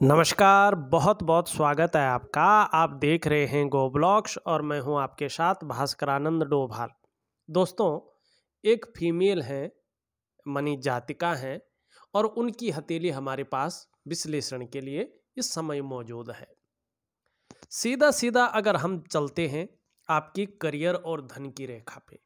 नमस्कार, बहुत बहुत स्वागत है आपका। आप देख रहे हैं गो ब्लॉग्स और मैं हूं आपके साथ भास्करानंद डोभाल। दोस्तों, एक फीमेल है, मनी जातिका हैं और उनकी हथेली हमारे पास विश्लेषण के लिए इस समय मौजूद है। सीधा सीधा अगर हम चलते हैं आपकी करियर और धन की रेखा पे,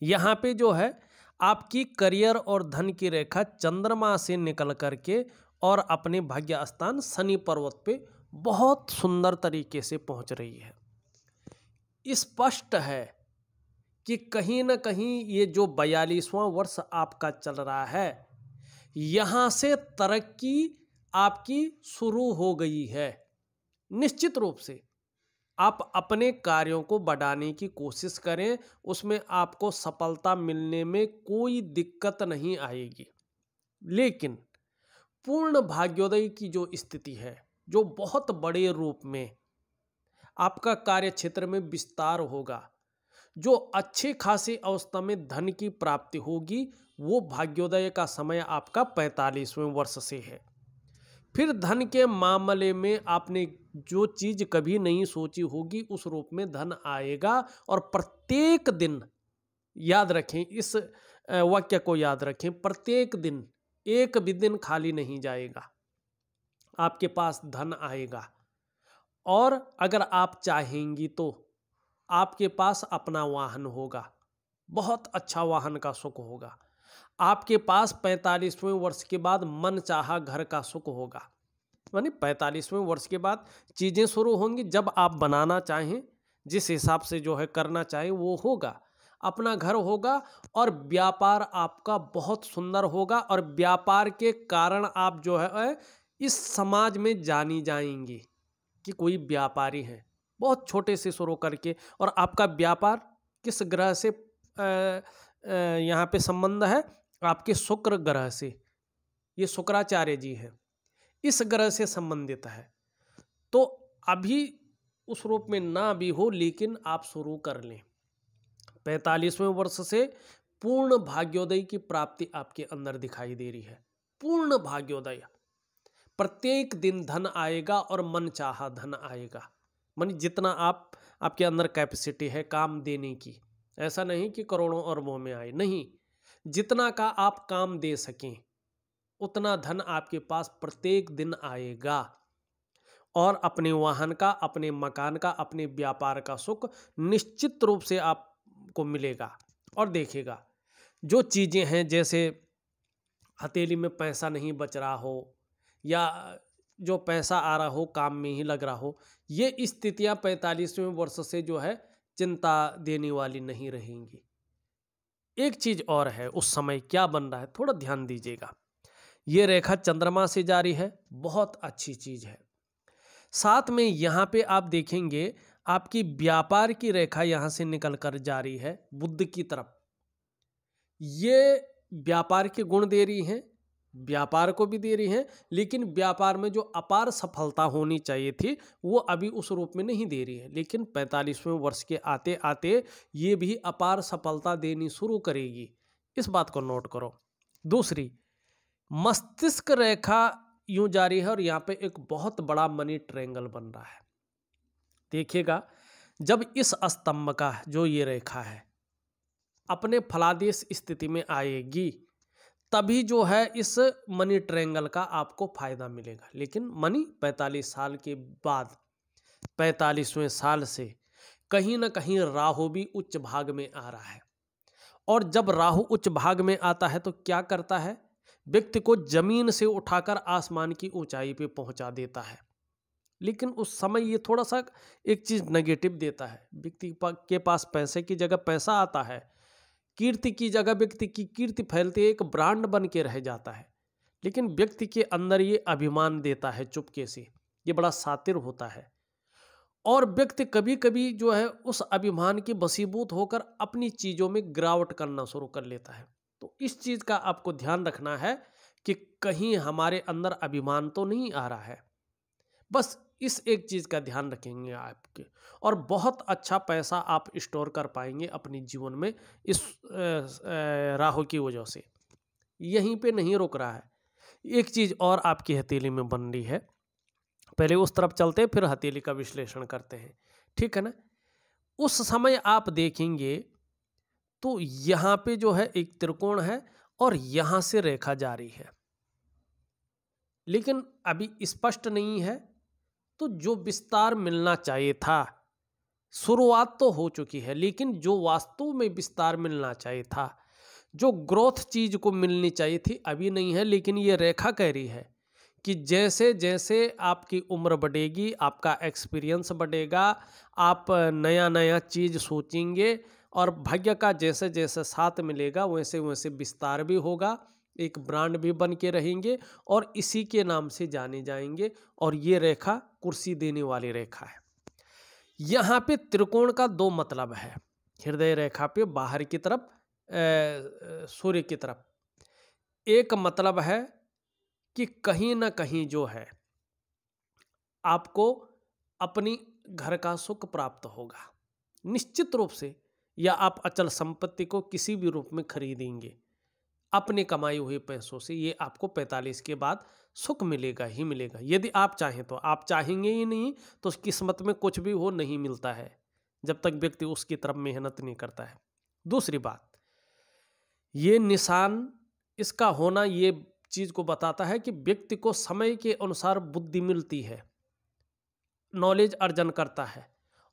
यहाँ पे जो है आपकी करियर और धन की रेखा चंद्रमा से निकल करके और अपने भाग्य स्थान शनि पर्वत पे बहुत सुंदर तरीके से पहुंच रही है। स्पष्ट है कि कहीं ना कहीं ये जो 42वां वर्ष आपका चल रहा है, यहाँ से तरक्की आपकी शुरू हो गई है। निश्चित रूप से आप अपने कार्यों को बढ़ाने की कोशिश करें, उसमें आपको सफलता मिलने में कोई दिक्कत नहीं आएगी। लेकिन पूर्ण भाग्योदय की जो स्थिति है, जो बहुत बड़े रूप में आपका कार्य क्षेत्र में विस्तार होगा, जो अच्छे खासी अवस्था में धन की प्राप्ति होगी, वो भाग्योदय का समय आपका 45वें वर्ष से है। फिर धन के मामले में आपने जो चीज कभी नहीं सोची होगी उस रूप में धन आएगा। और प्रत्येक दिन याद रखें, इस वाक्य को याद रखें, प्रत्येक दिन एक भी दिन खाली नहीं जाएगा, आपके पास धन आएगा। और अगर आप चाहेंगी तो आपके पास अपना वाहन होगा, बहुत अच्छा वाहन का सुख होगा। आपके पास 45वें वर्ष के बाद मन चाहा घर का सुख होगा। यानी 45वें वर्ष के बाद चीज़ें शुरू होंगी, जब आप बनाना चाहें, जिस हिसाब से जो है करना चाहें वो होगा। अपना घर होगा और व्यापार आपका बहुत सुंदर होगा और व्यापार के कारण आप जो है इस समाज में जानी जाएंगी कि कोई व्यापारी है, बहुत छोटे से शुरू करके। और आपका व्यापार किस ग्रह से यहाँ पे संबंध है? आपके शुक्र ग्रह से। ये शुक्राचार्य जी हैं, इस ग्रह से संबंधित है। तो अभी उस रूप में ना भी हो, लेकिन आप शुरू कर लें। 45वें वर्ष से पूर्ण भाग्योदय की प्राप्ति आपके अंदर दिखाई दे रही है। पूर्ण भाग्योदय, प्रत्येक दिन धन आएगा और मन चाहा धन आएगा। मानी जितना आपके अंदर कैपेसिटी है काम देने की, ऐसा नहीं कि करोड़ों अरबों में आए, नहीं, जितना का आप काम दे सकें उतना धन आपके पास प्रत्येक दिन आएगा। और अपने वाहन का, अपने मकान का, अपने व्यापार का सुख निश्चित रूप से आपको मिलेगा। और देखिएगा, जो चीज़ें हैं, जैसे हथेली में पैसा नहीं बच रहा हो या जो पैसा आ रहा हो काम में ही लग रहा हो, ये स्थितियां 45वें वर्ष से जो है चिंता देने वाली नहीं रहेंगी। एक चीज़ और है, उस समय क्या बन रहा है थोड़ा ध्यान दीजिएगा। ये रेखा चंद्रमा से जारी है, बहुत अच्छी चीज़ है। साथ में यहाँ पे आप देखेंगे आपकी व्यापार की रेखा यहाँ से निकल कर जा रही है बुध की तरफ। ये व्यापार के गुण दे रही हैं, व्यापार को भी दे रही हैं, लेकिन व्यापार में जो अपार सफलता होनी चाहिए थी वो अभी उस रूप में नहीं दे रही है। लेकिन 45वें वर्ष के आते आते ये भी अपार सफलता देनी शुरू करेगी, इस बात को नोट करो। दूसरी, मस्तिष्क रेखा यूं जारी है और यहाँ पे एक बहुत बड़ा मनी ट्रायंगल बन रहा है। देखिएगा, जब इस स्तंभ का जो ये रेखा है अपने फलादेश स्थिति में आएगी, तभी जो है इस मनी ट्रायंगल का आपको फायदा मिलेगा। लेकिन मनी 45 साल के बाद, 45वें साल से कहीं ना कहीं राहु भी उच्च भाग में आ रहा है। और जब राहु उच्च भाग में आता है तो क्या करता है? व्यक्ति को जमीन से उठाकर आसमान की ऊंचाई पे पहुंचा देता है। लेकिन उस समय ये थोड़ा सा एक चीज नेगेटिव देता है। व्यक्ति के पास पैसे की जगह पैसा आता है, कीर्ति की जगह व्यक्ति की कीर्ति फैलती है, एक ब्रांड बन के रह जाता है। लेकिन व्यक्ति के अंदर ये अभिमान देता है चुपके से, ये बड़ा शातिर होता है। और व्यक्ति कभी कभी जो है उस अभिमान के वशीभूत होकर अपनी चीजों में गिरावट करना शुरू कर लेता है। तो इस चीज का आपको ध्यान रखना है कि कहीं हमारे अंदर अभिमान तो नहीं आ रहा है। बस इस एक चीज का ध्यान रखेंगे आपके, और बहुत अच्छा पैसा आप स्टोर कर पाएंगे अपने जीवन में इस राहु की वजह से। यहीं पे नहीं रुक रहा है, एक चीज़ और आपकी हथेली में बन रही है, पहले उस तरफ चलते हैं फिर हथेली का विश्लेषण करते हैं, ठीक है ना। उस समय आप देखेंगे तो यहाँ पे जो है एक त्रिकोण है और यहाँ से रेखा जारी है, लेकिन अभी स्पष्ट नहीं है। तो जो विस्तार मिलना चाहिए था, शुरुआत तो हो चुकी है, लेकिन जो वास्तव में विस्तार मिलना चाहिए था, जो ग्रोथ चीज को मिलनी चाहिए थी, अभी नहीं है। लेकिन ये रेखा कह रही है कि जैसे जैसे आपकी उम्र बढ़ेगी, आपका एक्सपीरियंस बढ़ेगा, आप नया नया चीज सोचेंगे और भाग्य का जैसे जैसे साथ मिलेगा वैसे वैसे विस्तार भी होगा, एक ब्रांड भी बन के रहेंगे और इसी के नाम से जाने जाएंगे। और ये रेखा कुर्सी देने वाली रेखा है। यहाँ पे त्रिकोण का दो मतलब है। हृदय रेखा पे बाहर की तरफ, सूर्य की तरफ, एक मतलब है कि कहीं ना कहीं जो है आपको अपनी घर का सुख प्राप्त होगा निश्चित रूप से, या आप अचल संपत्ति को किसी भी रूप में खरीदेंगे अपने कमाई हुए पैसों से, ये आपको 45 के बाद सुख मिलेगा ही मिलेगा, यदि आप चाहें तो। आप चाहेंगे ही नहीं तो किस्मत में कुछ भी हो नहीं मिलता है जब तक व्यक्ति उसकी तरफ मेहनत नहीं करता है। दूसरी बात, ये निशान इसका होना ये चीज को बताता है कि व्यक्ति को समय के अनुसार बुद्धि मिलती है, नॉलेज अर्जन करता है,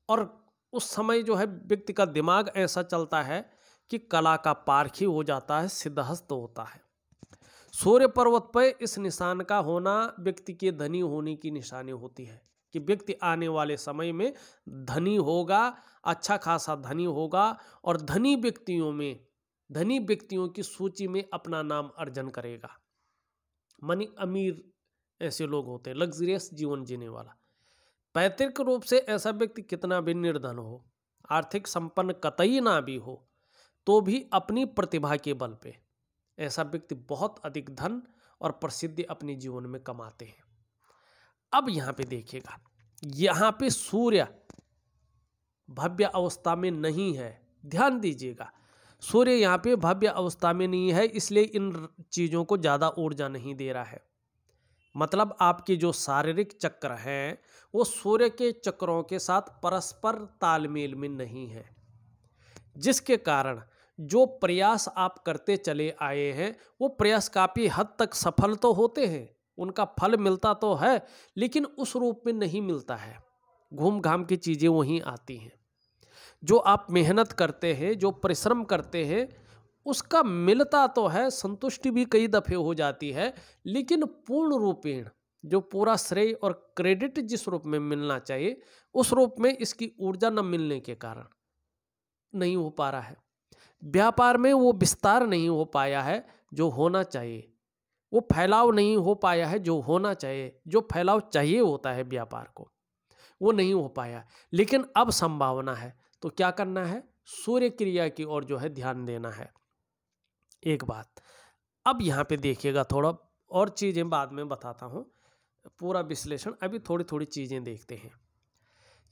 और उस समय जो है व्यक्ति का दिमाग ऐसा चलता है कि कला का पारखी हो जाता है, सिद्धहस्त होता है। सूर्य पर्वत पर इस निशान का होना व्यक्ति के धनी होने की निशानी होती है कि व्यक्ति आने वाले समय में धनी होगा, अच्छा खासा धनी होगा, और धनी व्यक्तियों की सूची में अपना नाम अर्जन करेगा। मनी अमीर ऐसे लोग होते हैं, लग्जरियस जीवन जीने वाला। पैतृक रूप से ऐसा व्यक्ति कितना भी निर्धन हो, आर्थिक संपन्न कतई ना भी हो, तो भी अपनी प्रतिभा के बल पे ऐसा व्यक्ति बहुत अधिक धन और प्रसिद्धि अपने जीवन में कमाते हैं। अब यहाँ पे देखिएगा, यहाँ पे सूर्य भव्य अवस्था में नहीं है, ध्यान दीजिएगा। सूर्य यहाँ पे भव्य अवस्था में नहीं है, इसलिए इन चीज़ों को ज़्यादा ऊर्जा नहीं दे रहा है। मतलब आपके जो शारीरिक चक्र हैं वो सूर्य के चक्रों के साथ परस्पर तालमेल में नहीं है, जिसके कारण जो प्रयास आप करते चले आए हैं वो प्रयास काफ़ी हद तक सफल तो होते हैं, उनका फल मिलता तो है, लेकिन उस रूप में नहीं मिलता है। घूम घाम की चीज़ें वहीं आती हैं। जो आप मेहनत करते हैं, जो परिश्रम करते हैं, उसका मिलता तो है, संतुष्टि भी कई दफ़े हो जाती है, लेकिन पूर्ण रूपेण जो पूरा श्रेय और क्रेडिट जिस रूप में मिलना चाहिए उस रूप में इसकी ऊर्जा न मिलने के कारण नहीं हो पा रहा है। व्यापार में वो विस्तार नहीं हो पाया है जो होना चाहिए, वो फैलाव नहीं हो पाया है जो होना चाहिए, जो फैलाव चाहिए होता है व्यापार को, वो नहीं हो पाया। लेकिन अब संभावना है, तो क्या करना है, सूर्य क्रिया की ओर जो है ध्यान देना है। एक बात अब यहाँ पे देखिएगा, थोड़ा और चीज़ें बाद में बताता हूँ, पूरा विश्लेषण अभी थोड़ी थोड़ी चीज़ें देखते हैं।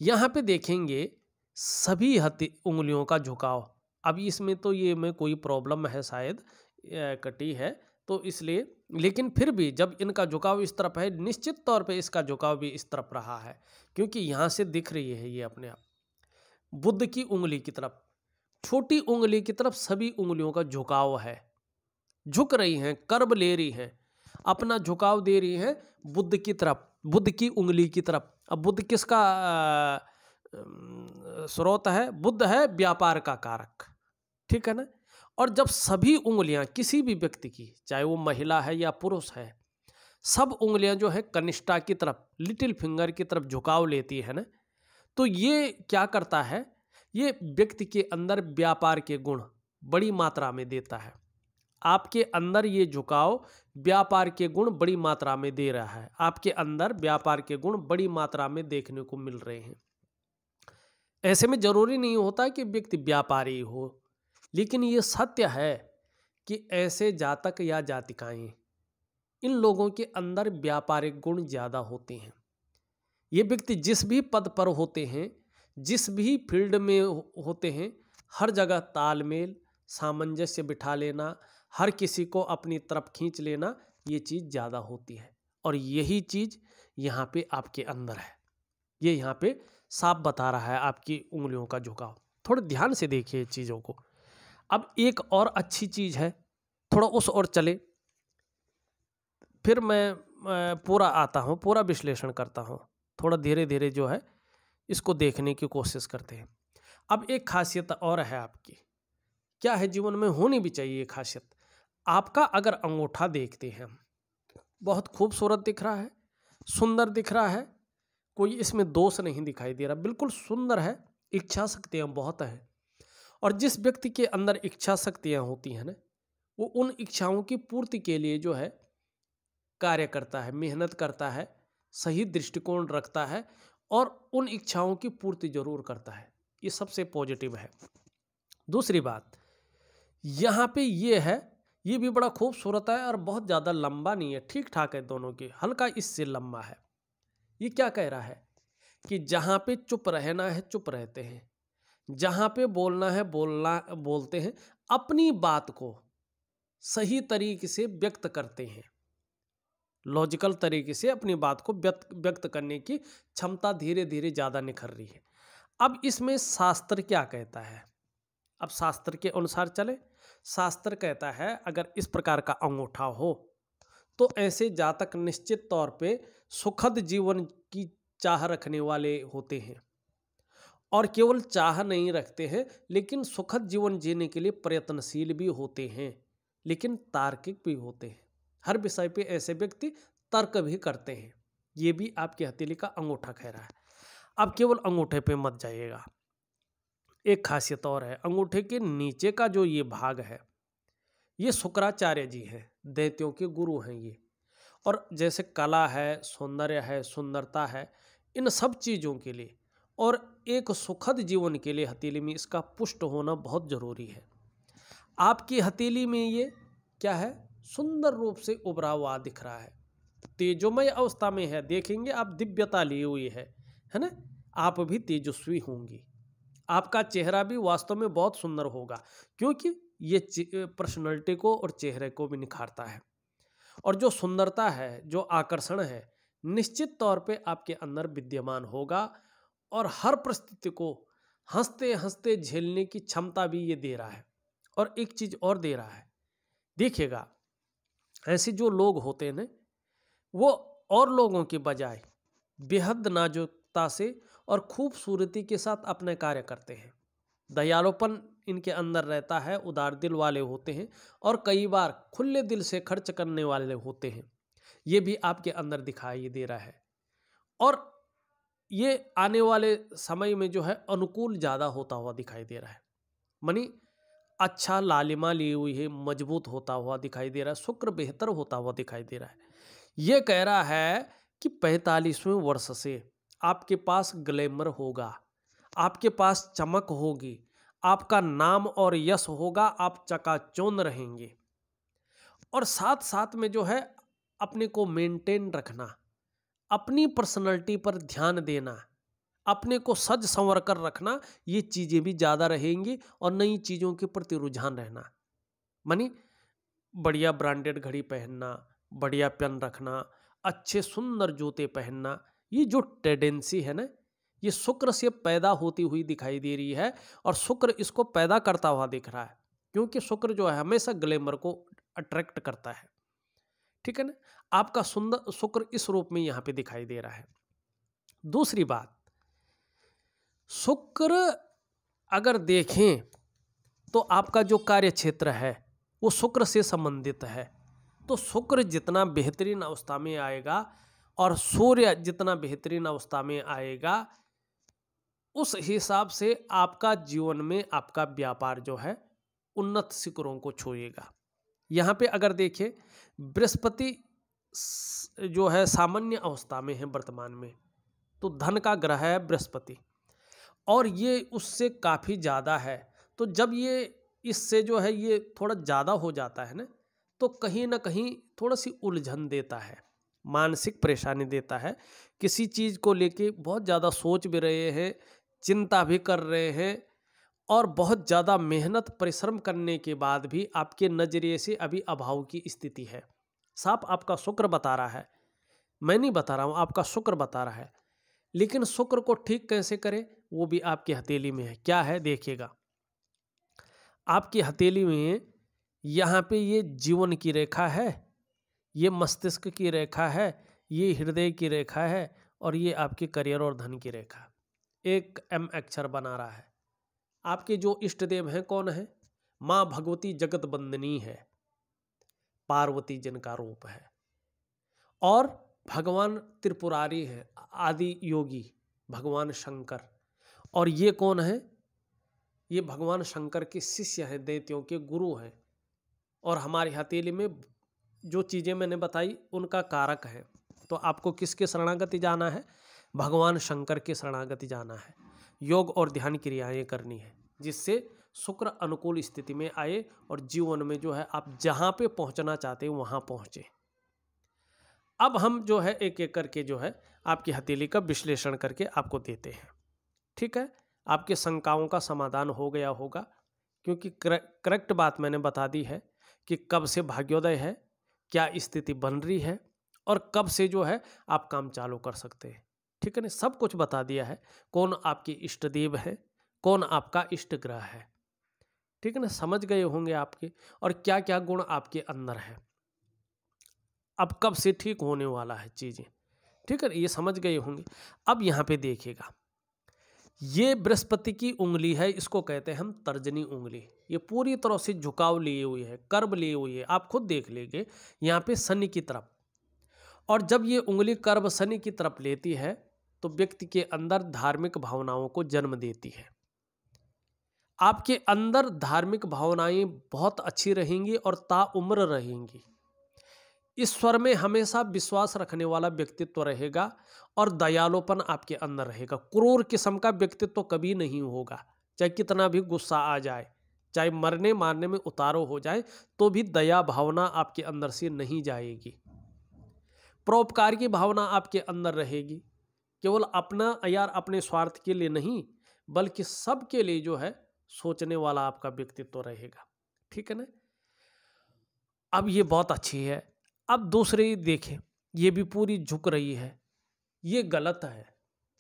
यहाँ पे देखेंगे सभी उंगलियों का झुकाव। अभी इसमें तो ये में कोई प्रॉब्लम है, शायद कटी है तो इसलिए, लेकिन फिर भी जब इनका झुकाव इस तरफ है, निश्चित तौर पे इसका झुकाव भी इस तरफ रहा है, क्योंकि यहाँ से दिख रही है ये अपने आप बुद्ध की उंगली की तरफ, छोटी उंगली की तरफ सभी उंगलियों का झुकाव है, झुक रही हैं, कर्ब ले रही हैं, अपना झुकाव दे रही हैं बुद्ध की तरफ, बुद्ध की उंगली की तरफ। अब बुद्ध किसका स्रोत है? बुद्ध है व्यापार का कारक, ठीक है ना। और जब सभी उंगलियां किसी भी व्यक्ति की, चाहे वो महिला है या पुरुष है, सब उंगलियां जो है कनिष्ठा की तरफ, लिटिल फिंगर की तरफ झुकाव लेती है ना, तो ये क्या करता है, ये व्यक्ति के अंदर व्यापार के गुण बड़ी मात्रा में देता है। आपके अंदर ये झुकाव व्यापार के गुण बड़ी मात्रा में दे रहा है, आपके अंदर व्यापार के गुण बड़ी मात्रा में देखने को मिल रहे हैं। ऐसे में जरूरी नहीं होता कि व्यक्ति व्यापारी हो, लेकिन ये सत्य है कि ऐसे जातक या जातिकाएं, इन लोगों के अंदर व्यापारिक गुण ज़्यादा होते हैं। ये व्यक्ति जिस भी पद पर होते हैं, जिस भी फील्ड में होते हैं, हर जगह तालमेल, सामंजस्य बिठा लेना, हर किसी को अपनी तरफ खींच लेना, ये चीज़ ज़्यादा होती है। और यही चीज़ यहाँ पे आपके अंदर है। ये यहाँ पे साफ बता रहा है आपकी उंगलियों का झुकाव। थोड़ा ध्यान से देखिए चीज़ों को। अब एक और अच्छी चीज़ है, थोड़ा उस ओर चले, फिर मैं पूरा आता हूँ, पूरा विश्लेषण करता हूँ। थोड़ा धीरे धीरे जो है इसको देखने की कोशिश करते हैं। अब एक खासियत और है आपकी, क्या है, जीवन में होनी भी चाहिए खासियत। आपका अगर अंगूठा देखते हैं, बहुत खूबसूरत दिख रहा है, सुंदर दिख रहा है, कोई इसमें दोष नहीं दिखाई दे रहा, बिल्कुल सुंदर है, इच्छा शक्तियाँ बहुत हैं। और जिस व्यक्ति के अंदर इच्छा शक्तियाँ होती हैं ना, वो उन इच्छाओं की पूर्ति के लिए जो है कार्य करता है, मेहनत करता है, सही दृष्टिकोण रखता है और उन इच्छाओं की पूर्ति जरूर करता है। ये सबसे पॉजिटिव है। दूसरी बात यहाँ पे ये है, ये भी बड़ा खूबसूरत है और बहुत ज़्यादा लंबा नहीं है, ठीक ठाक है दोनों की, हल्का इससे लंबा है। ये क्या कह रहा है कि जहाँ पे चुप रहना है चुप रहते हैं, जहाँ पे बोलना है बोलते हैं, अपनी बात को सही तरीके से व्यक्त करते हैं, लॉजिकल तरीके से अपनी बात को व्यक्त करने की क्षमता धीरे धीरे ज़्यादा निखर रही है। अब इसमें शास्त्र क्या कहता है, अब शास्त्र के अनुसार चले। शास्त्र कहता है अगर इस प्रकार का अंगूठा हो तो ऐसे जातक निश्चित तौर पे सुखद जीवन की चाह रखने वाले होते हैं, और केवल चाह नहीं रखते हैं लेकिन सुखद जीवन जीने के लिए प्रयत्नशील भी होते हैं, लेकिन तार्किक भी होते हैं। हर विषय पे ऐसे व्यक्ति तर्क भी करते हैं। ये भी आपकी हथेली का अंगूठा कह रहा है। अब केवल अंगूठे पे मत जाइएगा, एक खासियत और है, अंगूठे के नीचे का जो ये भाग है, ये शुक्राचार्य जी हैं, दैत्यों के गुरु हैं ये। और जैसे कला है, सौंदर्य है, सुंदरता है, इन सब चीज़ों के लिए और एक सुखद जीवन के लिए हथेली में इसका पुष्ट होना बहुत जरूरी है। आपकी हथेली में ये क्या है, सुंदर रूप से उभरा हुआ दिख रहा है, तेजोमय अवस्था में है, देखेंगे आप दिव्यता ली हुई है ना, आप भी तेजस्वी होंगी, आपका चेहरा भी वास्तव में बहुत सुंदर होगा, क्योंकि ये पर्सनैलिटी को और चेहरे को भी निखारता है। और जो सुंदरता है, जो आकर्षण है, निश्चित तौर पे आपके अंदर विद्यमान होगा और हर परिस्थिति को हंसते हंसते झेलने की क्षमता भी ये दे रहा है। और एक चीज और दे रहा है, देखिएगा, ऐसे जो लोग होते हैं ना, वो और लोगों के बजाय बेहद नाजुकता से और खूबसूरती के साथ अपने कार्य करते हैं। दयालुपन इनके अंदर रहता है, उदार दिल वाले होते हैं और कई बार खुले दिल से खर्च करने वाले होते हैं। ये भी आपके अंदर दिखाई दे रहा है। और ये आने वाले समय में जो है अनुकूल ज़्यादा होता हुआ दिखाई दे रहा है, मानी अच्छा लालिमा ली हुई है, मजबूत होता हुआ दिखाई दे रहा है, शुक्र बेहतर होता हुआ दिखाई दे रहा है। ये कह रहा है कि 45वें वर्ष से आपके पास ग्लैमर होगा, आपके पास चमक होगी, आपका नाम और यश होगा, आप चकाचौंध रहेंगे। और साथ साथ में जो है अपने को मेंटेन रखना, अपनी पर्सनैलिटी पर ध्यान देना, अपने को सज संवर कर रखना, ये चीज़ें भी ज़्यादा रहेंगी। और नई चीज़ों के प्रति रुझान रहना, मानी बढ़िया ब्रांडेड घड़ी पहनना, बढ़िया पेन रखना, अच्छे सुंदर जूते पहनना, ये जो टेंडेंसी है ना, ये शुक्र से पैदा होती हुई दिखाई दे रही है और शुक्र इसको पैदा करता हुआ दिख रहा है, क्योंकि शुक्र जो है हमेशा ग्लैमर को अट्रैक्ट करता है, ठीक है ना। आपका सुंदर शुक्र इस रूप में यहाँ पे दिखाई दे रहा है। दूसरी बात, शुक्र अगर देखें तो आपका जो कार्य क्षेत्र है वो शुक्र से संबंधित है, तो शुक्र जितना बेहतरीन अवस्था में आएगा और सूर्य जितना बेहतरीन अवस्था में आएगा, उस हिसाब से आपका जीवन में आपका व्यापार जो है उन्नत शिखरों को छुएगा। यहाँ पे अगर देखें, बृहस्पति जो है सामान्य अवस्था में है वर्तमान में, तो धन का ग्रह है बृहस्पति, और ये उससे काफ़ी ज़्यादा है। तो जब ये इससे जो है ये थोड़ा ज़्यादा हो जाता है ना, तो कहीं ना कहीं थोड़ा सी उलझन देता है, मानसिक परेशानी देता है। किसी चीज़ को लेके बहुत ज़्यादा सोच भी रहे हैं, चिंता भी कर रहे हैं, और बहुत ज़्यादा मेहनत परिश्रम करने के बाद भी आपके नज़रिए से अभी अभाव की स्थिति है। साफ आपका शुक्र बता रहा है, मैं नहीं बता रहा हूँ, आपका शुक्र बता रहा है। लेकिन शुक्र को ठीक कैसे करें वो भी आपकी हथेली में है। क्या है देखिएगा, आपकी हथेली में यहाँ पे ये जीवन की रेखा है, ये मस्तिष्क की रेखा है, ये हृदय की रेखा है और ये आपके करियर और धन की रेखा, एक एम अक्षर बना रहा है। आपके जो इष्ट देव हैं कौन है? माँ भगवती जगत बंदनी है, पार्वती जिनका रूप है, और भगवान त्रिपुरारी है, आदि योगी भगवान शंकर। और ये कौन है? ये भगवान शंकर के शिष्य हैं, दैत्यों के गुरु हैं। और हमारी हथेली में जो चीज़ें मैंने बताई उनका कारक है। तो आपको किसके शरणागति जाना है? भगवान शंकर के शरणागति जाना है। योग और ध्यान क्रियाएं करनी है जिससे शुक्र अनुकूल स्थिति में आए और जीवन में जो है आप जहाँ पे पहुँचना चाहते हैं वहाँ पहुँचे। अब हम जो है एक एक करके जो है आपकी हथेली का विश्लेषण करके आपको देते हैं। ठीक है, आपके शंकाओं का समाधान हो गया होगा, क्योंकि करेक्ट बात मैंने बता दी है कि कब से भाग्योदय है, क्या स्थिति बन रही है और कब से जो है आप काम चालू कर सकते हैं। ठीक है ना, सब कुछ बता दिया है, कौन आपके इष्ट देव है, कौन आपका इष्ट ग्रह है। ठीक है ना, समझ गए होंगे आपके, और क्या क्या गुण आपके अंदर है, अब कब से ठीक होने वाला है चीज़ें। ठीक है, ये समझ गए होंगे। अब यहाँ पे देखिएगा, ये बृहस्पति की उंगली है, इसको कहते हैं हम तर्जनी उंगली। ये पूरी तरह से झुकाव लिए हुई है, कर्व लिए हुई है, आप खुद देख लेंगे यहाँ पे शनि की तरफ। और जब ये उंगली कर्व शनि की तरफ लेती है तो व्यक्ति के अंदर धार्मिक भावनाओं को जन्म देती है। आपके अंदर धार्मिक भावनाएं बहुत अच्छी रहेंगी और ताउम्र रहेंगी। ईश्वर में हमेशा विश्वास रखने वाला व्यक्तित्व रहेगा और दयालुपन आपके अंदर रहेगा। क्रूर किस्म का व्यक्तित्व कभी नहीं होगा, चाहे कितना भी गुस्सा आ जाए, चाहे मरने मारने में उतारो हो जाए, तो भी दया भावना आपके अंदर से नहीं जाएगी। परोपकार की भावना आपके अंदर रहेगी, केवल अपना यार अपने स्वार्थ के लिए नहीं बल्कि सबके लिए जो है सोचने वाला आपका व्यक्तित्व रहेगा। ठीक है ना, अब ये बहुत अच्छी है। अब दूसरी देखें, ये भी पूरी झुक रही है, ये गलत है,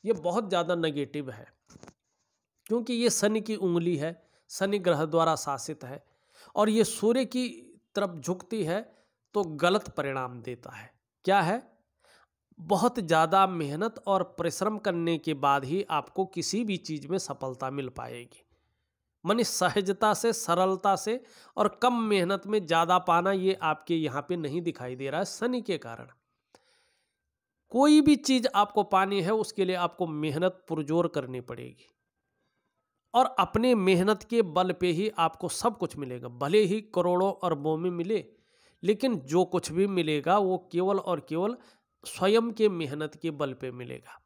ये बहुत ज़्यादा नेगेटिव है, क्योंकि ये शनि की उंगली है, शनि ग्रह द्वारा शासित है और ये सूर्य की तरफ झुकती है तो गलत परिणाम देता है। क्या है? बहुत ज़्यादा मेहनत और परिश्रम करने के बाद ही आपको किसी भी चीज़ में सफलता मिल पाएगी। माने सहजता से, सरलता से और कम मेहनत में ज़्यादा पाना, ये आपके यहाँ पे नहीं दिखाई दे रहा है शनि के कारण। कोई भी चीज़ आपको पानी है उसके लिए आपको मेहनत पुरजोर करनी पड़ेगी और अपने मेहनत के बल पे ही आपको सब कुछ मिलेगा। भले ही करोड़ों अरबों में मिले, लेकिन जो कुछ भी मिलेगा वो केवल और केवल स्वयं के मेहनत के बल पे मिलेगा।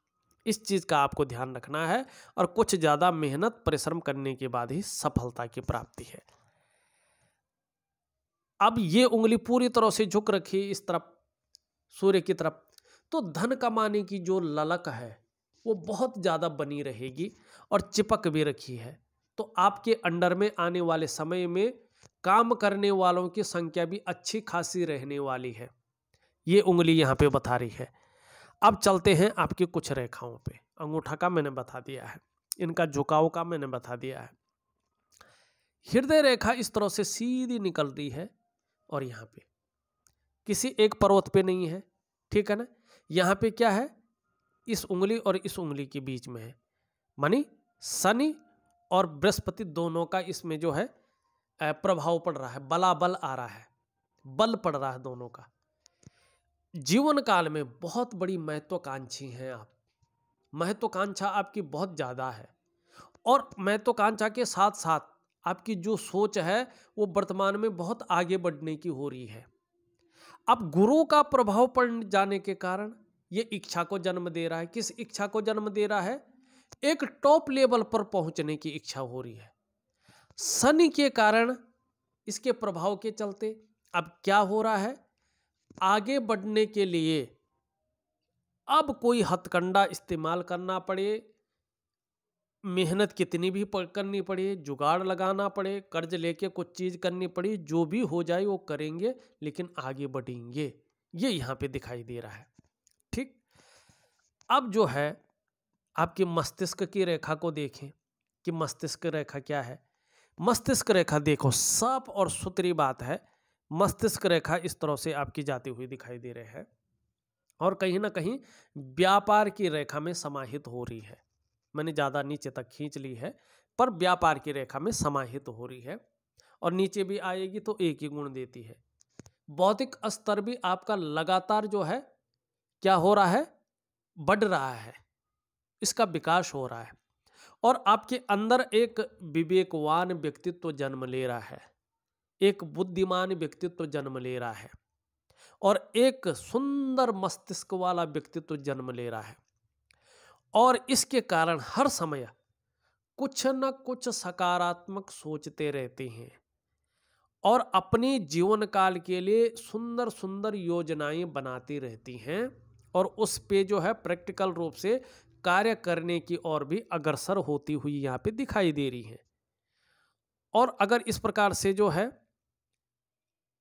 इस चीज़ का आपको ध्यान रखना है और कुछ ज़्यादा मेहनत परिश्रम करने के बाद ही सफलता की प्राप्ति है। अब ये उंगली पूरी तरह से झुक रखी इस तरफ, सूर्य की तरफ, तो धन कमाने की जो ललक है वो बहुत ज़्यादा बनी रहेगी और चिपक भी रखी है। तो आपके अंडर में आने वाले समय में काम करने वालों की संख्या भी अच्छी खासी रहने वाली है, ये उंगली यहाँ पे बता रही है। अब चलते हैं आपकी कुछ रेखाओं पे। अंगूठा का मैंने बता दिया है, इनका झुकाव का मैंने बता दिया है। हृदय रेखा इस तरह से सीधी निकल रही है और यहाँ पे किसी एक पर्वत पे नहीं है। ठीक है ना, यहाँ पे क्या है, इस उंगली और इस उंगली के बीच में है, मानी शनि और बृहस्पति दोनों का इसमें जो है प्रभाव पड़ रहा है, बलाबल आ रहा है, बल पड़ रहा है दोनों का। जीवन काल में बहुत बड़ी महत्वाकांक्षी हैं आप, महत्वाकांक्षा आपकी बहुत ज़्यादा है और महत्वाकांक्षा के साथ साथ आपकी जो सोच है वो वर्तमान में बहुत आगे बढ़ने की हो रही है। अब गुरु का प्रभाव पड़ जाने के कारण ये इच्छा को जन्म दे रहा है। किस इच्छा को जन्म दे रहा है? एक टॉप लेवल पर पहुंचने की इच्छा हो रही है। शनि के कारण इसके प्रभाव के चलते अब क्या हो रहा है, आगे बढ़ने के लिए अब कोई हथकंडा इस्तेमाल करना पड़े, मेहनत कितनी भी करनी पड़े, जुगाड़ लगाना पड़े, कर्ज लेके कुछ चीज़ करनी पड़ी, जो भी हो जाए वो करेंगे, लेकिन आगे बढ़ेंगे। ये यहाँ पे दिखाई दे रहा है। ठीक, अब जो है आपके मस्तिष्क की रेखा को देखें कि मस्तिष्क रेखा क्या है। मस्तिष्क रेखा देखो, साफ और सुथरी बात है, मस्तिष्क रेखा इस तरह से आपकी जाती हुई दिखाई दे रही है और कहीं ना कहीं व्यापार की रेखा में समाहित हो रही है। मैंने ज़्यादा नीचे तक खींच ली है, पर व्यापार की रेखा में समाहित हो रही है और नीचे भी आएगी तो एक ही गुण देती है। बौद्धिक स्तर भी आपका लगातार जो है क्या हो रहा है, बढ़ रहा है, इसका विकास हो रहा है और आपके अंदर एक विवेकवान व्यक्तित्व जन्म ले रहा है, एक बुद्धिमान व्यक्तित्व जन्म ले रहा है और एक सुंदर मस्तिष्क वाला व्यक्तित्व जन्म ले रहा है और इसके कारण हर समय कुछ न कुछ सकारात्मक सोचते रहते हैं और अपनी जीवन काल के लिए सुंदर सुंदर योजनाएं बनाती रहती हैं और उस पे जो है प्रैक्टिकल रूप से कार्य करने की ओर भी अग्रसर होती हुई यहाँ पे दिखाई दे रही है। और अगर इस प्रकार से जो है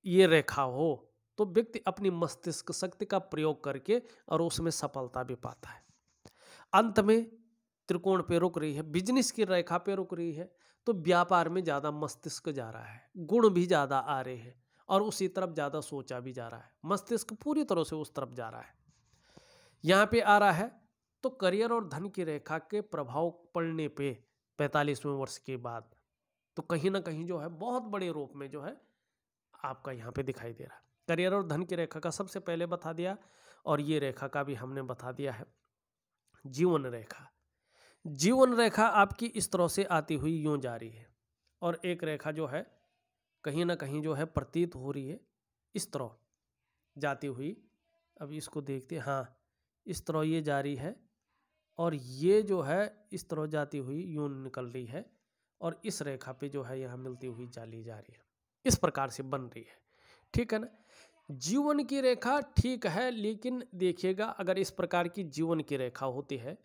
ये रेखा हो तो व्यक्ति अपनी मस्तिष्क शक्ति का प्रयोग करके और उसमें सफलता भी पाता है। अंत में त्रिकोण पे रुक रही है, बिजनेस की रेखा पे रुक रही है तो व्यापार में ज़्यादा मस्तिष्क जा रहा है, गुण भी ज़्यादा आ रहे हैं और उसी तरफ ज़्यादा सोचा भी जा रहा है, मस्तिष्क पूरी तरह से उस तरफ जा रहा है। यहाँ पे आ रहा है तो करियर और धन की रेखा के प्रभाव पड़ने पे 45वें वर्ष के बाद तो कहीं ना कहीं जो है बहुत बड़े रूप में जो है आपका यहाँ पे दिखाई दे रहा है। करियर और धन की रेखा का सबसे पहले बता दिया और ये रेखा का भी हमने बता दिया है। जीवन रेखा, जीवन रेखा आपकी इस तरह से आती हुई यूं जा रही है और एक रेखा जो है कहीं ना कहीं जो है प्रतीत हो रही है इस तरह जाती हुई। अब इसको देखते हैं, हाँ इस तरह ये जा रही है और ये जो है इस तरह जाती हुई यूं निकल रही है और इस रेखा पे जो है यहाँ मिलती हुई जाली जा रही है, इस प्रकार से बन रही है। ठीक है ना, जीवन की रेखा ठीक है, लेकिन देखिएगा अगर इस प्रकार की जीवन की रेखा होती है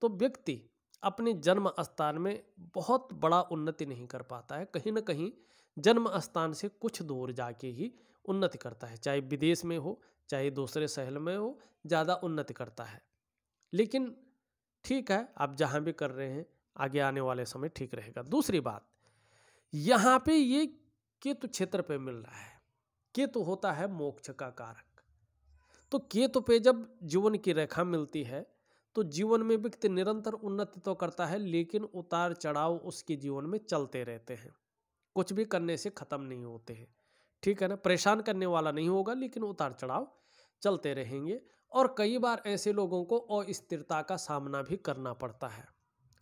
तो व्यक्ति अपने जन्म स्थान में बहुत बड़ा उन्नति नहीं कर पाता है, कहीं ना कहीं जन्म स्थान से कुछ दूर जाके ही उन्नति करता है, चाहे विदेश में हो चाहे दूसरे शहर में हो, ज़्यादा उन्नति करता है। लेकिन ठीक है, आप जहाँ भी कर रहे हैं आगे आने वाले समय ठीक रहेगा। दूसरी बात, यहाँ पे ये केतु क्षेत्र पे मिल रहा है, केतु होता है मोक्ष का कारक, तो केतु पे जब जीवन की रेखा मिलती है तो जीवन में व्यक्ति निरंतर उन्नति तो करता है लेकिन उतार चढ़ाव उसके जीवन में चलते रहते हैं, कुछ भी करने से खत्म नहीं होते हैं। ठीक है ना, परेशान करने वाला नहीं होगा लेकिन उतार चढ़ाव चलते रहेंगे और कई बार ऐसे लोगों को अस्थिरता का सामना भी करना पड़ता है।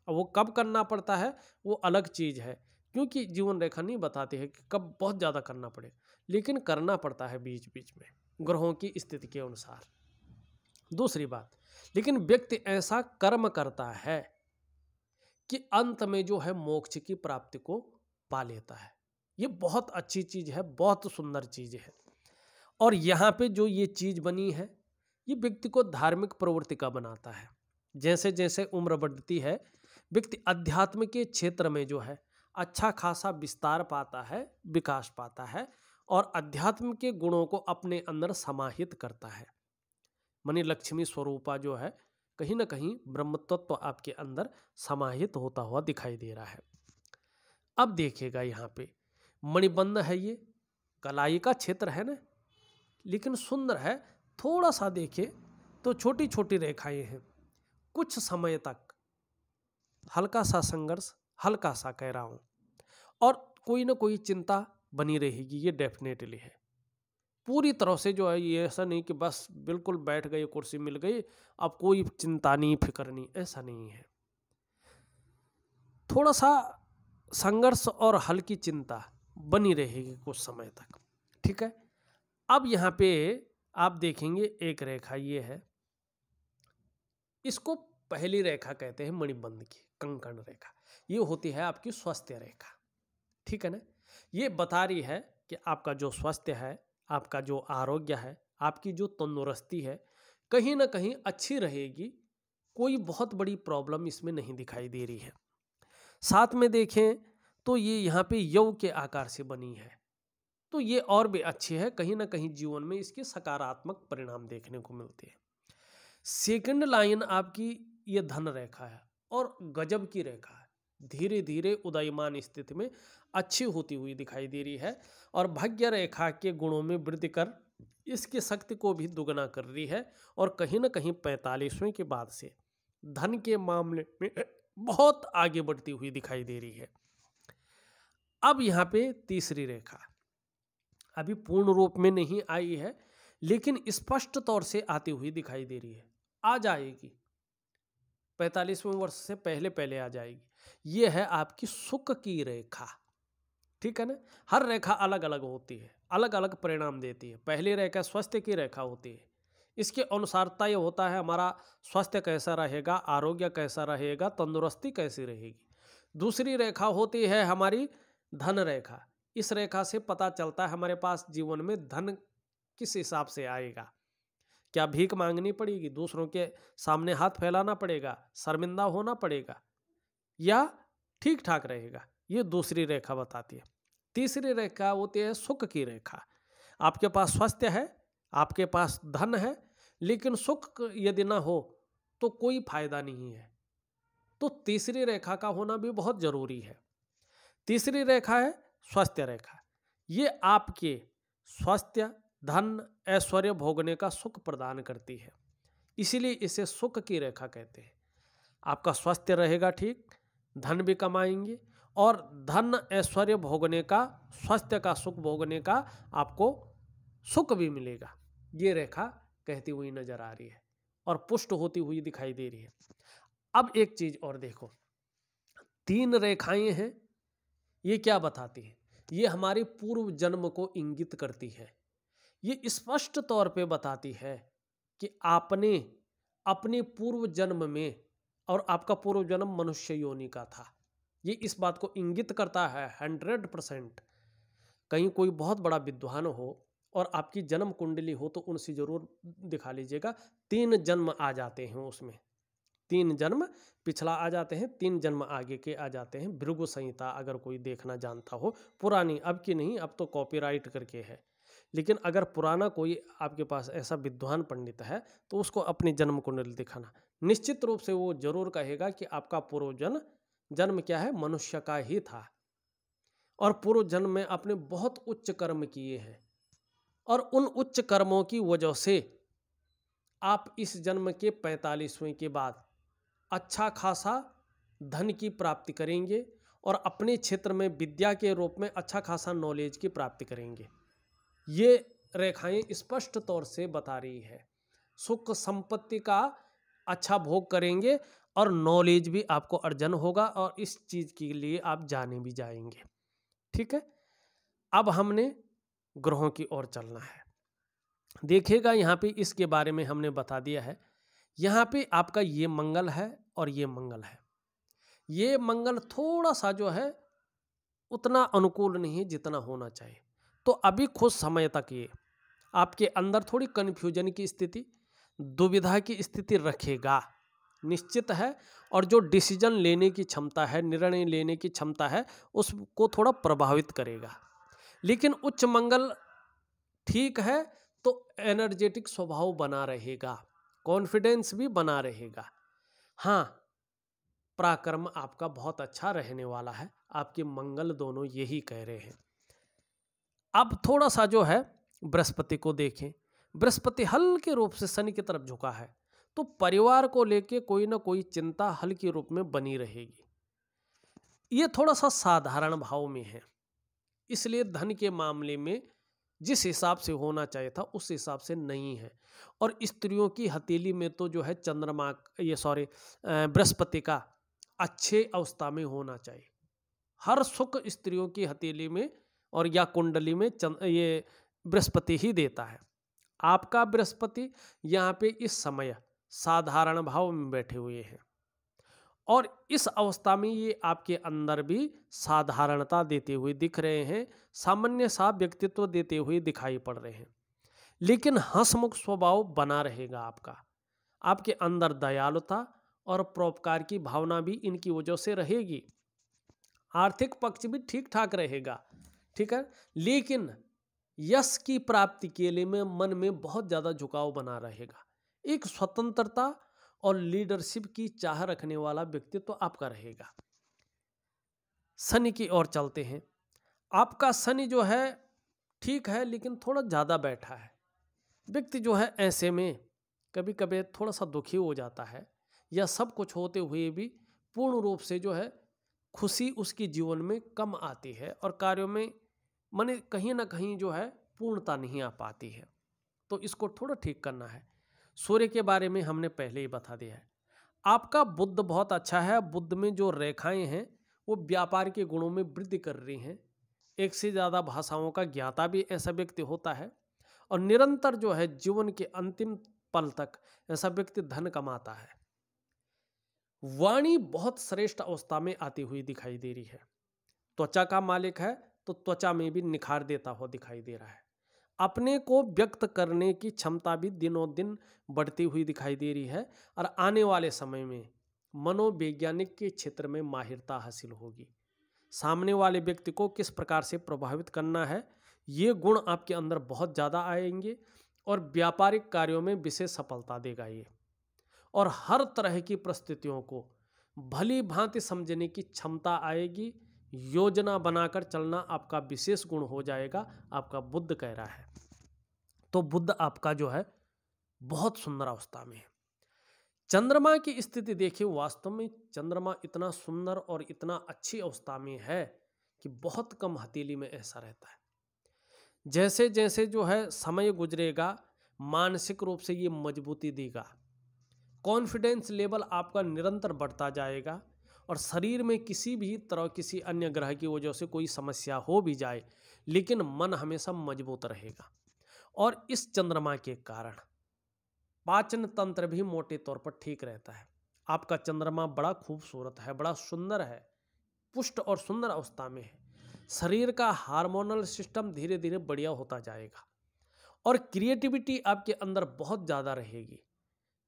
अब वो कब करना पड़ता है वो अलग चीज़ है, क्योंकि जीवन रेखा नहीं बताती है कि कब बहुत ज़्यादा करना पड़े, लेकिन करना पड़ता है बीच बीच में ग्रहों की स्थिति के अनुसार। दूसरी बात, लेकिन व्यक्ति ऐसा कर्म करता है कि अंत में जो है मोक्ष की प्राप्ति को पा लेता है। ये बहुत अच्छी चीज़ है, बहुत सुंदर चीज़ है। और यहाँ पे जो ये चीज़ बनी है ये व्यक्ति को धार्मिक प्रवृत्ति का बनाता है। जैसे जैसे उम्र बढ़ती है व्यक्ति अध्यात्म के क्षेत्र में जो है अच्छा खासा विस्तार पाता है, विकास पाता है और अध्यात्म के गुणों को अपने अंदर समाहित करता है। मनी लक्ष्मी स्वरूपा जो है कहीं ना कहीं ब्रह्मतत्व आपके अंदर समाहित होता हुआ दिखाई दे रहा है। अब देखिएगा यहाँ पे मणिबंध है, ये कलाई का क्षेत्र है ना, लेकिन सुंदर है। थोड़ा सा देखिए तो छोटी छोटी रेखाएं हैं, कुछ समय तक हल्का सा संघर्ष, हल्का सा कह रहा हूँ, और कोई ना कोई चिंता बनी रहेगी, ये डेफिनेटली है। पूरी तरह से जो है ये ऐसा नहीं कि बस बिल्कुल बैठ गए, कुर्सी मिल गई, अब कोई चिंता नहीं, फिक्र नहीं, ऐसा नहीं है। थोड़ा सा संघर्ष और हल्की चिंता बनी रहेगी कुछ समय तक। ठीक है, अब यहाँ पे आप देखेंगे एक रेखा ये है, इसको पहली रेखा कहते हैं मणिबंध की, कंकण रेखा। ये होती है आपकी स्वास्थ्य रेखा। ठीक है ना, ये बता रही है कि आपका जो स्वास्थ्य है, आपका जो आरोग्य है, आपकी जो तंदुरुस्ती है कहीं ना कहीं अच्छी रहेगी, कोई बहुत बड़ी प्रॉब्लम इसमें नहीं दिखाई दे रही है। साथ में देखें तो ये यहाँ पे यव के आकार से बनी है, तो ये और भी अच्छी है, कहीं ना कहीं जीवन में इसके सकारात्मक परिणाम देखने को मिलते हैं। सेकंड लाइन आपकी ये धन रेखा है और गजब की रेखा है, धीरे धीरे उदयमान स्थिति में अच्छी होती हुई दिखाई दे रही है और भाग्य रेखा के गुणों में वृद्धि कर इसकी शक्ति को भी दुगना कर रही है और कहीं ना कहीं 45वें के बाद से धन के मामले में बहुत आगे बढ़ती हुई दिखाई दे रही है। अब यहाँ पे तीसरी रेखा अभी पूर्ण रूप में नहीं आई है, लेकिन स्पष्ट तौर से आती हुई दिखाई दे रही है, आ जाएगी, 45वें वर्ष से पहले पहले आ जाएगी। ये है आपकी सुख की रेखा, ठीक है ना। हर रेखा अलग अलग होती है, अलग अलग परिणाम देती है। पहली रेखा स्वास्थ्य की रेखा होती है, इसके अनुसार तय होता है हमारा स्वास्थ्य कैसा रहेगा, आरोग्य कैसा रहेगा, तंदुरुस्ती कैसी रहेगी। दूसरी रेखा होती है हमारी धन रेखा, इस रेखा से पता चलता है हमारे पास जीवन में धन किस हिसाब से आएगा, क्या भीख मांगनी पड़ेगी, दूसरों के सामने हाथ फैलाना पड़ेगा, शर्मिंदा होना पड़ेगा, या ठीक ठाक रहेगा, ये दूसरी रेखा बताती है। तीसरी रेखा होती है सुख की रेखा, आपके पास स्वास्थ्य है, आपके पास धन है, लेकिन सुख यदि ना हो तो कोई फायदा नहीं है, तो तीसरी रेखा का होना भी बहुत जरूरी है। तीसरी रेखा है स्वास्थ्य रेखा, ये आपके स्वास्थ्य, धन, ऐश्वर्य भोगने का सुख प्रदान करती है, इसीलिए इसे सुख की रेखा कहते हैं। आपका स्वास्थ्य रहेगा ठीक, धन भी कमाएंगे और धन ऐश्वर्य भोगने का, स्वास्थ्य का सुख भोगने का आपको सुख भी मिलेगा, ये रेखा कहती हुई नजर आ रही है और पुष्ट होती हुई दिखाई दे रही है। अब एक चीज और देखो, 3 रेखाएं हैं, ये क्या बताती है, ये हमारे पूर्व जन्म को इंगित करती है। ये स्पष्ट तौर पे बताती है कि आपने अपने पूर्व जन्म में, और आपका पूर्व जन्म मनुष्य योनि का था, ये इस बात को इंगित करता है 100%। कहीं कोई बहुत बड़ा विद्वान हो और आपकी जन्म कुंडली हो तो उनसे जरूर दिखा लीजिएगा, 3 जन्म आ जाते हैं उसमें, 3 जन्म पिछला आ जाते हैं, 3 जन्म आगे के आ जाते हैं। भृगु संहिता अगर कोई देखना जानता हो, पुरानी, अब की नहीं, अब तो कॉपीराइट करके है, लेकिन अगर पुराना कोई आपके पास ऐसा विद्वान पंडित है तो उसको अपनी जन्म कुंडली दिखाना, निश्चित रूप से वो जरूर कहेगा कि आपका पूर्व जन्म क्या है, मनुष्य का ही था, और पूर्व जन्म में आपने बहुत उच्च कर्म किए हैं और उन उच्च कर्मों की वजह से आप इस जन्म के 45वें के बाद अच्छा खासा धन की प्राप्ति करेंगे और अपने क्षेत्र में विद्या के रूप में अच्छा खासा नॉलेज की प्राप्ति करेंगे। ये रेखाएं स्पष्ट तौर से बता रही है, सुख संपत्ति का अच्छा भोग करेंगे और नॉलेज भी आपको अर्जन होगा और इस चीज के लिए आप जाने भी जाएंगे, ठीक है। अब हमने ग्रहों की ओर चलना है, देखिएगा यहाँ पे इसके बारे में हमने बता दिया है। यहाँ पे आपका ये मंगल है और ये मंगल है, ये मंगल थोड़ा सा जो है उतना अनुकूल नहीं है जितना होना चाहिए, तो अभी कुछ समय तक ये आपके अंदर थोड़ी कन्फ्यूजन की स्थिति, दुविधा की स्थिति रखेगा, निश्चित है। और जो डिसीजन लेने की क्षमता है, निर्णय लेने की क्षमता है, उसको थोड़ा प्रभावित करेगा। लेकिन उच्च मंगल ठीक है तो एनर्जेटिक स्वभाव बना रहेगा, कॉन्फिडेंस भी बना रहेगा। हाँ, पराक्रम आपका बहुत अच्छा रहने वाला है, आपके मंगल दोनों यही कह रहे हैं। अब थोड़ा सा जो है बृहस्पति को देखें, बृहस्पति हल्के रूप से शनि की तरफ झुका है, तो परिवार को लेके कोई ना कोई चिंता हल्के रूप में बनी रहेगी। ये थोड़ा सा साधारण भाव में है, इसलिए धन के मामले में जिस हिसाब से होना चाहिए था उस हिसाब से नहीं है। और स्त्रियों की हथेली में तो जो है चंद्रमा, बृहस्पति का अच्छे अवस्था में होना चाहिए। हर सुख स्त्रियों की हथेली में और या कुंडली में ये बृहस्पति ही देता है। आपका बृहस्पति यहाँ पे इस समय साधारण भाव में बैठे हुए हैं और इस अवस्था में ये आपके अंदर भी साधारणता देते हुए दिख रहे हैं, सामान्य सा व्यक्तित्व देते हुए दिखाई पड़ रहे हैं, लेकिन हंसमुख स्वभाव बना रहेगा आपका। आपके अंदर दयालुता और परोपकार की भावना भी इनकी वजह से रहेगी। आर्थिक पक्ष भी ठीक ठाक रहेगा, ठीक है, लेकिन यश की प्राप्ति के लिए में मन में बहुत ज़्यादा झुकाव बना रहेगा। एक स्वतंत्रता और लीडरशिप की चाह रखने वाला व्यक्तित्व तो आपका रहेगा। शनि की ओर चलते हैं। आपका शनि जो है ठीक है, लेकिन थोड़ा ज़्यादा बैठा है। व्यक्ति जो है ऐसे में कभी कभी थोड़ा सा दुखी हो जाता है, या सब कुछ होते हुए भी पूर्ण रूप से जो है खुशी उसके जीवन में कम आती है, और कार्यों में माने कहीं ना कहीं जो है पूर्णता नहीं आ पाती है। तो इसको थोड़ा ठीक करना है। सूर्य के बारे में हमने पहले ही बता दिया है। आपका बुध बहुत अच्छा है। बुध में जो रेखाएं हैं वो व्यापार के गुणों में वृद्धि कर रही हैं। एक से ज़्यादा भाषाओं का ज्ञाता भी ऐसा व्यक्ति होता है, और निरंतर जो है जीवन के अंतिम पल तक ऐसा व्यक्ति धन कमाता है। वाणी बहुत श्रेष्ठ अवस्था में आती हुई दिखाई दे रही है। त्वचा का मालिक है तो त्वचा में भी निखार देता हुआ दिखाई दे रहा है। अपने को व्यक्त करने की क्षमता भी दिनों दिन बढ़ती हुई दिखाई दे रही है, और आने वाले समय में मनोवैज्ञानिक के क्षेत्र में माहिरता हासिल होगी। सामने वाले व्यक्ति को किस प्रकार से प्रभावित करना है, ये गुण आपके अंदर बहुत ज़्यादा आएंगे, और व्यापारिक कार्यों में विशेष सफलता देगा ये। और हर तरह की परिस्थितियों को भली भांति समझने की क्षमता आएगी। योजना बनाकर चलना आपका विशेष गुण हो जाएगा, आपका बुध कह रहा है। तो बुध आपका जो है बहुत सुंदर अवस्था में है। चंद्रमा की स्थिति देखिए, वास्तव में चंद्रमा इतना सुंदर और इतना अच्छी अवस्था में है कि बहुत कम हथेली में ऐसा रहता है। जैसे जैसे जो है समय गुजरेगा, मानसिक रूप से ये मजबूती देगा। कॉन्फिडेंस लेवल आपका निरंतर बढ़ता जाएगा, और शरीर में किसी भी तरह किसी अन्य ग्रह की वजह से कोई समस्या हो भी जाए, लेकिन मन हमेशा मजबूत रहेगा। और इस चंद्रमा के कारण पाचन तंत्र भी मोटे तौर पर ठीक रहता है। आपका चंद्रमा बड़ा खूबसूरत है, बड़ा सुंदर है, पुष्ट और सुंदर अवस्था में है। शरीर का हार्मोनल सिस्टम धीरे धीरे बढ़िया होता जाएगा, और क्रिएटिविटी आपके अंदर बहुत ज़्यादा रहेगी।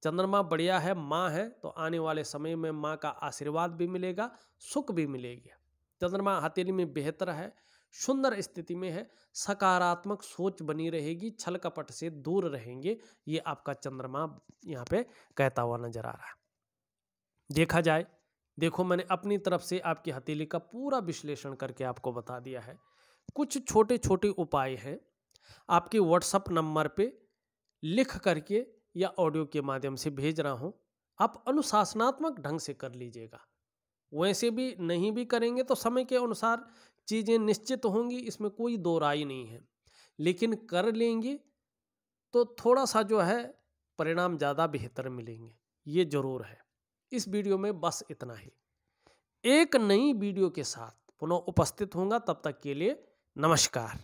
चंद्रमा बढ़िया है, माँ है, तो आने वाले समय में माँ का आशीर्वाद भी मिलेगा, सुख भी मिलेगी। चंद्रमा हथेली में बेहतर है, सुंदर स्थिति में है, सकारात्मक सोच बनी रहेगी, छल कपट से दूर रहेंगे। ये आपका चंद्रमा यहाँ पे कहता हुआ नजर आ रहा है। देखा जाए, देखो मैंने अपनी तरफ से आपकी हथेली का पूरा विश्लेषण करके आपको बता दिया है। कुछ छोटे छोटे उपाय हैं, आपके व्हाट्सएप नंबर पे लिख करके या ऑडियो के माध्यम से भेज रहा हूं। आप अनुशासनात्मक ढंग से कर लीजिएगा। वैसे भी नहीं भी करेंगे तो समय के अनुसार चीज़ें निश्चित होंगी, इसमें कोई दो राय नहीं है, लेकिन कर लेंगे तो थोड़ा सा जो है परिणाम ज़्यादा बेहतर मिलेंगे, ये जरूर है। इस वीडियो में बस इतना ही। एक नई वीडियो के साथ पुनः उपस्थित होऊंगा, तब तक के लिए नमस्कार।